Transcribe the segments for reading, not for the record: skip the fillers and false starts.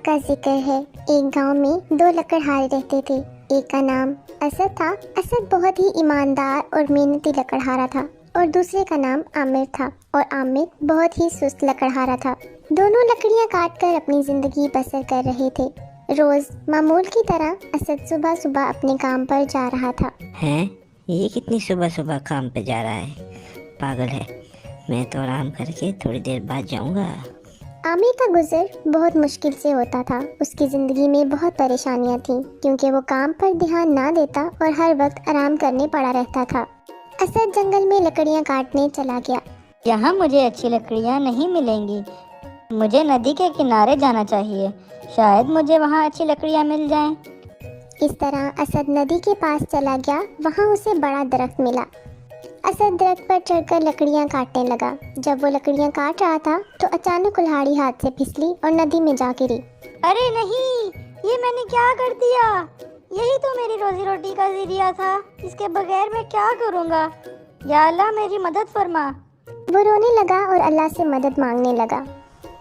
का जिक्र है। एक गांव में दो लकड़हारे रहते थे। एक का नाम असद था। असद बहुत ही ईमानदार और मेहनती लकड़हारा था और दूसरे का नाम आमिर था और आमिर बहुत ही सुस्त लकड़हारा था। दोनों लकड़ियां काटकर अपनी जिंदगी बसर कर रहे थे। रोज मामूल की तरह असद सुबह सुबह अपने काम पर जा रहा था। हैं? ये कितनी सुबह सुबह काम पे जा रहा है? पागल है। मैं तो आराम करके थोड़ी देर बाद जाऊंगा। आमिर का गुजर बहुत मुश्किल से होता था। उसकी ज़िंदगी में बहुत परेशानियां थीं क्योंकि वो काम पर ध्यान ना देता और हर वक्त आराम करने पड़ा रहता था। असद जंगल में लकड़ियां काटने चला गया। यहाँ मुझे अच्छी लकड़ियाँ नहीं मिलेंगी। मुझे नदी के किनारे जाना चाहिए, शायद मुझे वहाँ अच्छी लकड़ियाँ मिल जाएं। इस तरह असद नदी के पास चला गया। वहाँ उसे बड़ा दरख्त मिला। असद दरख्त पर चढ़कर लकड़ियां काटने लगा। जब वो लकड़ियां काट रहा था तो अचानक कुल्हाड़ी हाथ से फिसली और नदी में जा गिरी। अरे नहीं, ये मैंने क्या कर दिया? यही तो मेरी रोजी रोटी का जरिया था। इसके बगैर मैं क्या करूँगा? या अल्लाह मेरी मदद फरमा। वो रोने लगा और अल्लाह से मदद मांगने लगा।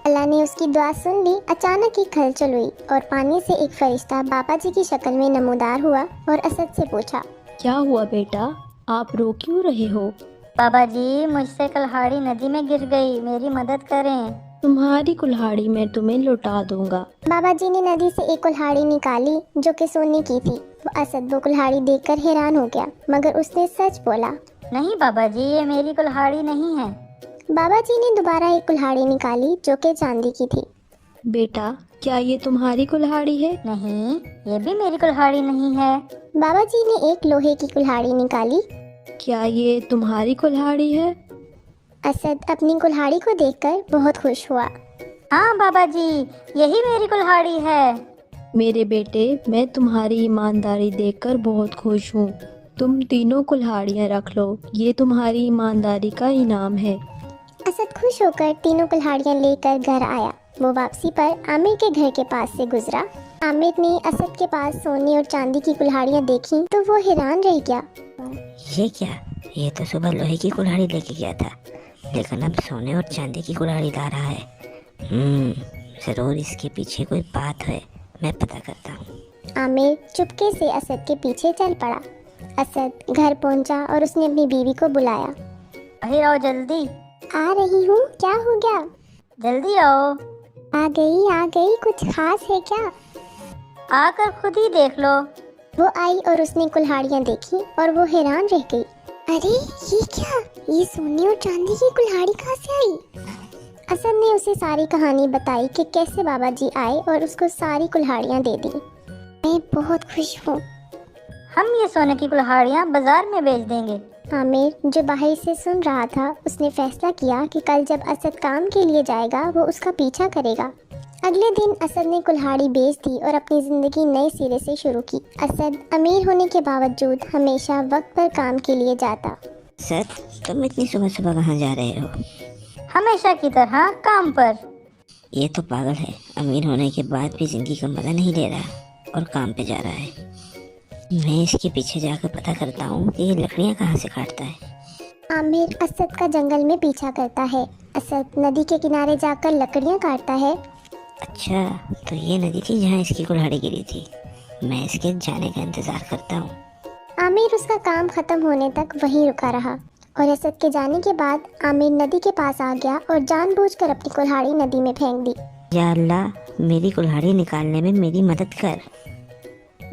अल्लाह ने उसकी दुआ सुन ली। अचानक एक हलचल हुई और पानी से एक फरिश्ता बाबा जी की शक्ल में नमूदार हुआ और असद से पूछा, क्या हुआ बेटा, आप रो क्यों रहे हो? बाबा जी, मुझसे कुल्हाड़ी नदी में गिर गई, मेरी मदद करें। तुम्हारी कुल्हाड़ी मैं तुम्हें लौटा दूंगा। बाबा जी ने नदी से एक कुल्हाड़ी निकाली जो कि सोने की थी। असद वो कुल्हाड़ी देखकर हैरान हो गया, मगर उसने सच बोला। नहीं बाबा जी, ये मेरी कुल्हाड़ी नहीं है। बाबा जी ने दोबारा एक कुल्हाड़ी निकाली जो कि चांदी की थी। बेटा, क्या ये तुम्हारी कुल्हाड़ी है? नहीं, ये भी मेरी कुल्हाड़ी नहीं है। बाबा जी ने एक लोहे की कुल्हाड़ी निकाली। क्या ये तुम्हारी कुल्हाड़ी है? असद अपनी कुल्हाड़ी को देखकर बहुत खुश हुआ। हाँ बाबा जी, यही मेरी कुल्हाड़ी है। मेरे बेटे, मैं तुम्हारी ईमानदारी देखकर बहुत खुश हूँ। तुम तीनों कुल्हाड़ियाँ रख लो, ये तुम्हारी ईमानदारी का इनाम है। असद खुश होकर तीनों कुल्हाड़ियाँ लेकर घर आया। वो वापसी पर आमिर के घर के पास से गुजरा। आमिर ने असद के पास सोने और चांदी की कुल्हाड़ियाँ देखी तो वो हैरान रह गया। ये क्या? ये तो सुबह लोहे की कुल्हाड़ी लेके गया था, लेकिन अब सोने और चांदी की कुल्हाड़ी ला रहा है। जरूर इसके पीछे कोई बात है, मैं पता करता हूँ। आमिर चुपके से असद के पीछे चल पड़ा। असद घर पहुंचा और उसने अपनी बीवी को बुलाया। बाहर आओ जल्दी। आ रही हूँ, क्या हो गया? जल्दी आओ। आ गई, कुछ खास है क्या? आकर खुद ही देख लो। वो आई और उसने कुल्हाड़ियाँ देखी और वो हैरान रह गई। अरे ये क्या? ये सोने और चांदी की कुल्हाड़ी कहाँ से आई? असद ने उसे सारी कहानी बताई कि कैसे बाबा जी आए और उसको सारी कुल्हाड़ियाँ दे दी। मैं बहुत खुश हूँ। हम ये सोने की कुल्हाड़ियाँ बाजार में बेच देंगे। आमिर जो बाहर से सुन रहा था, उसने फैसला किया कि कल जब असद काम के लिए जाएगा वो उसका पीछा करेगा। अगले दिन असद ने कुल्हाड़ी बेच दी और अपनी ज़िंदगी नए सिरे से शुरू की। असद अमीर होने के बावजूद हमेशा वक्त पर काम के लिए जाता। सर, तुम इतनी सुबह सुबह कहाँ जा रहे हो? हमेशा की तरह काम पर। ये तो पागल है, अमीर होने के बाद भी जिंदगी का मजा नहीं ले रहा और काम पे जा रहा है। मैं इसके पीछे जाकर पता करता हूँ कि ये लकड़ियाँ कहाँ से काटता है। आमिर असद का जंगल में पीछा करता है। असद नदी के किनारे जाकर लकड़ियाँ काटता है। अच्छा, तो ये नदी थी जहाँ इसकी कुल्हाड़ी गिरी थी। मैं इसके जाने का इंतजार करता हूँ। आमिर उसका काम खत्म होने तक वहीं रुका रहा और असद के जाने के बाद आमिर नदी के पास आ गया और जानबूझकर अपनी कुल्हाड़ी नदी में फेंक दी। या अल्लाह, मेरी कुल्हाड़ी निकालने में मेरी मदद कर।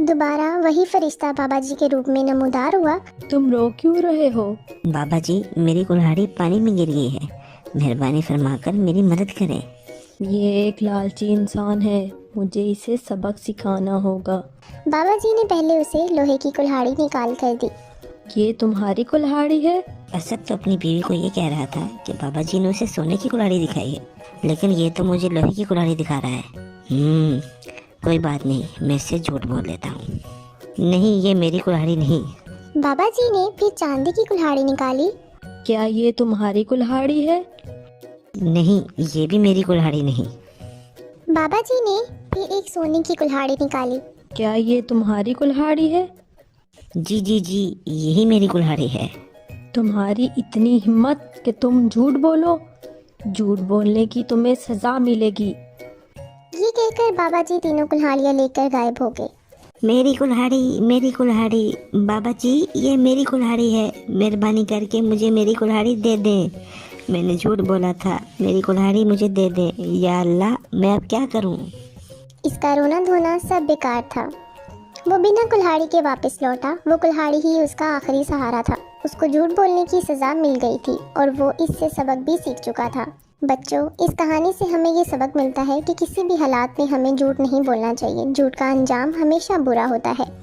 दोबारा वही फरिश्ता बाबा जी के रूप में नमूदार हुआ। तुम रो क्यों रहे हो? बाबा जी, मेरी कुल्हाड़ी पानी में गिर गई है, मेहरबानी फरमाकर मेरी मदद करें। ये एक लालची इंसान है, मुझे इसे सबक सिखाना होगा। बाबा जी ने पहले उसे लोहे की कुल्हाड़ी निकाल कर दी। ये तुम्हारी कुल्हाड़ी है? असद तो अपनी बीवी को ये कह रहा था कि बाबा जी ने उसे सोने की कुल्हाड़ी दिखाई है, लेकिन ये तो मुझे लोहे की कुल्हाड़ी दिखा रहा है। कोई बात नहीं, मैं इससे झूठ बोल देता हूँ। नहीं, ये मेरी कुल्हाड़ी नहीं। बाबा जी ने फिर चांदी की कुल्हाड़ी निकाली। क्या ये तुम्हारी कुल्हाड़ी है? नहीं, ये भी मेरी कुल्हाड़ी नहीं। बाबा जी ने फिर एक सोने की कुल्हाड़ी निकाली। क्या ये तुम्हारी कुल्हाड़ी है? जी जी जी, यही मेरी कुल्हाड़ी है। तुम्हारी इतनी हिम्मत कि तुम झूठ बोलो? झूठ बोलने की तुम्हें सजा मिलेगी। ये कहकर बाबा जी तीनों कुल्हाड़ियाँ लेकर गायब हो गए। मेरी कुल्हाड़ी, बाबा जी ये मेरी कुल्हाड़ी है, मेहरबानी करके मुझे मेरी कुल्हाड़ी दे दें। मैंने झूठ बोला था, मेरी कुल्हाड़ी मुझे दे दें। या अल्लाह, मैं अब क्या करूं? इसका रोना धोना सब बेकार था। वो बिना कुल्हाड़ी के वापस लौटा। वो कुल्हाड़ी ही उसका आखिरी सहारा था। उसको झूठ बोलने की सज़ा मिल गई थी और वो इससे सबक भी सीख चुका था। बच्चों, इस कहानी से हमें ये सबक मिलता है कि किसी भी हालात में हमें झूठ नहीं बोलना चाहिए। झूठ का अंजाम हमेशा बुरा होता है।